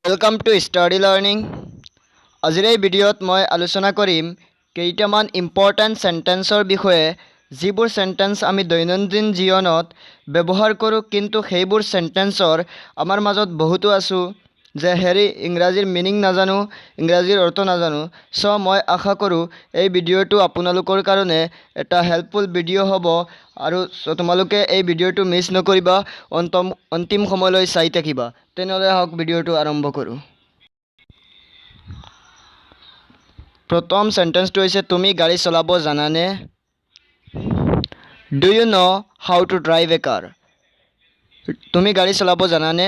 Welcome to Study Learning. আজিৰ এই ভিডিঅ'ত মই আলোচনা কৰিম কেইটামান ইম্পৰ্টেণ্ট সেন্টেন্সৰ বিষয়ে যিবোৰ সেন্টেন্স আমি দৈনন্দিন জীৱনত ব্যৱহাৰ কৰোঁ কিন্তু সেইবোৰ সেন্টেন্সৰ আমাৰ মাজত বহুতো আছো যে হেৰি ইংৰাজীৰ মিনিং নাজানো ইংৰাজীৰ অৰ্থ নাজানো সো মই আশা কৰোঁ এই ভিডিঅ'টো আপোনালোকৰ কাৰণে এটা হেল্পফুল ভিডিঅ' হ'ব আৰু তোমালোকে এই ভিডিঅ'টো মিছ নকৰিবা অন্তিম সময়লৈ চাই থাকিবা তেনেহ'লে হওক ভিডিঅ'টো আৰম্ভ কৰোঁ। প্ৰথম সেন্টেন্সটো হৈছে তুমি গাড়ী চলাব জানানে? Do you know how to drive a car? তুমি গাড়ী চলাব জানানে?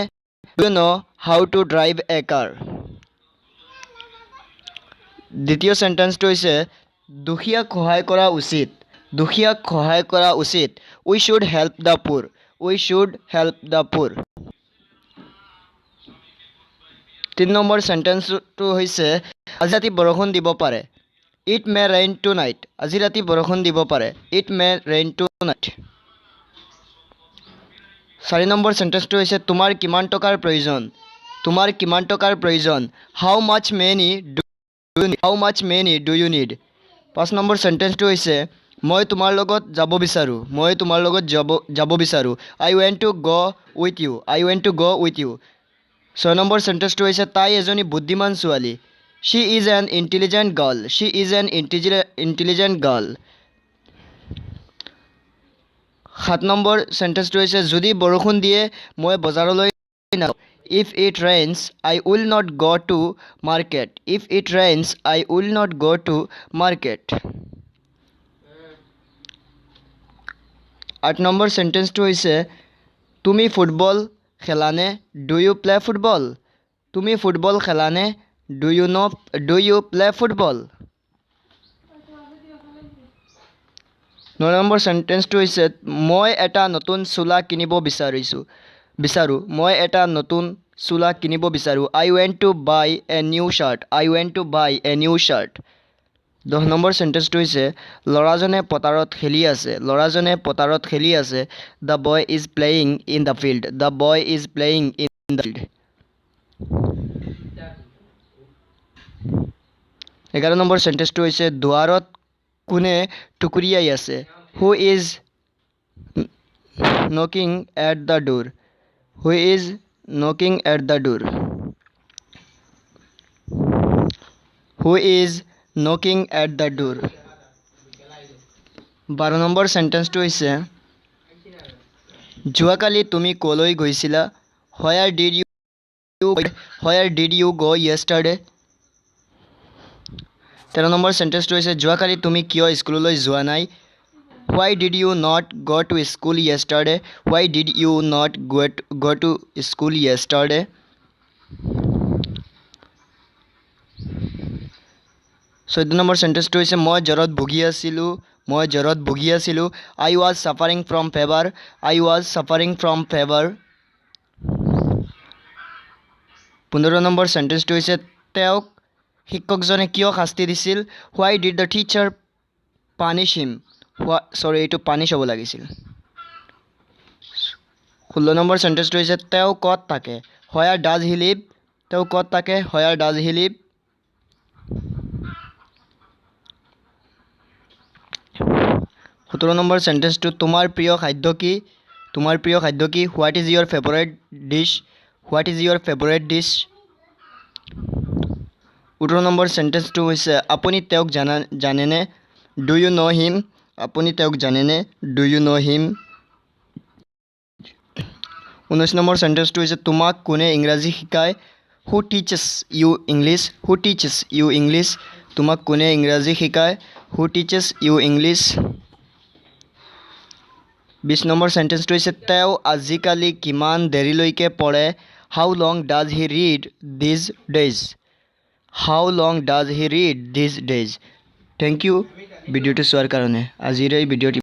Do you know how to drive a car? দ্বিতীয় সেন্টেন্সটো হৈছে দুখীয়াক সহায় কৰা উচিত। দুখীয়াক সহায় কৰা উচিত। We should help the poor. We should help the poor. 3 number সেন্টেন্সটো হৈছে আজি ৰাতি বৰষুণ দিব পাৰে। It may rain tonight. আজি ৰাতি বৰষুণ দিব পাৰে। It may rain tonight. 4 number সেন্টেন্সটো হৈছে তোমাৰ কিমান টকাৰ প্ৰয়োজন? তোমাৰ কিমান টকাৰ প্ৰয়োজন? How much money do you need? 5 number সেন্টেন্সটো হৈছে মই তোমাৰ লগত যাব বিচাৰো। মই তোমাৰ লগত যাব বিচাৰো। I want to go with you. I want to go with you. 6 number সেন্টেন্সটো হৈছে তাই এজনী বুদ্ধিমান ছোৱালী। She is an intelligent girl. She is an intelligent girl. 7 number সেন্টেন্সটো হৈছে যদি বৰষুণ দিয়ে মই বজাৰলৈ নাযাওঁ। If it rains, I will not go to market. If it rains, I will not go to market. 8 number সেন্টেন্সটো হৈছে তুমি ফুটবল খেলানে? Do you play football? তুমি ফুটবল খেলানে? Do you play football? 9 number সেন্টেন্সটো হৈছে মই এটা নতুন চোলা কিনিব বিচাৰো। মই এটা নতুন চোলা কিনিব বিচাৰো। I want to buy a new shirt. I want to buy a new shirt. 10 number সেন্টেন্সটো হৈছে ল'ৰাজনে পথাৰত খেলি আছে। ল'ৰাজনে পথাৰত খেলি আছে। The boy is playing in the field. The boy is playing in the field. 11 number সেন্টেন্সটো হৈছে দুৱাৰত কোনে টুকুৰিয়াই আছে? Who is knocking at the door? Who is knocking at the door? Who is knocking at the door? 12 number সেন্টেন্সটো হৈছে যোৱাকালি তুমি কলৈ গৈছিলা? Where did you go yesterday? 13 number সেন্টেন্সটো হৈছে যোৱাকালি তুমি কিয় স্কুললৈ যোৱা নাই? Why did you not go to school yesterday? Why did you not go to school yesterday? 14 number সেন্টেন্সটো হৈছে মই জ্বৰত ভুগি আছিলো। I was suffering from fever. I was suffering from fever. 15 number সেন্টেন্সটো হৈছে তেওঁক শিক্ষকজনে কিয় শাস্তি দিছিল? Why did the teacher punish him? এইটো পানিছ হ'ব লাগিছিল। 16 নম্বৰ সেন্টেন্সটো হৈছে তেওঁ ক'ত থাকে? Where does he live? তেওঁ ক'ত থাকে? Where does he live? 17 number সেন্টেন্সটো তোমাৰ প্ৰিয় খাদ্য কি? তোমাৰ প্ৰিয় খাদ্য কি? What is your favorite dish? What is your favorite dish? 18 number সেন্টেন্সটো হৈছে আপুনি তেওঁক জানেনে? Do you know him? আপুনি তেওঁক জানেনে? Do you know him? 19 number সেন্টেন্সটো হৈছে তোমাক কোনে ইংৰাজী শিকায়? Who teaches you English? Who teaches you English? তোমাক কোনে ইংৰাজী শিকায়? Who teaches you English? 20 number সেন্টেন্সটো হৈছে তেওঁ আজিকালি কিমান দেৰিলৈকে পঢ়ে? How long does he read these days? How long does he read these days? Thank you ভিডিঅ'টো চোৱাৰ কাৰণে। আজিৰ এই ভিডিঅ'টি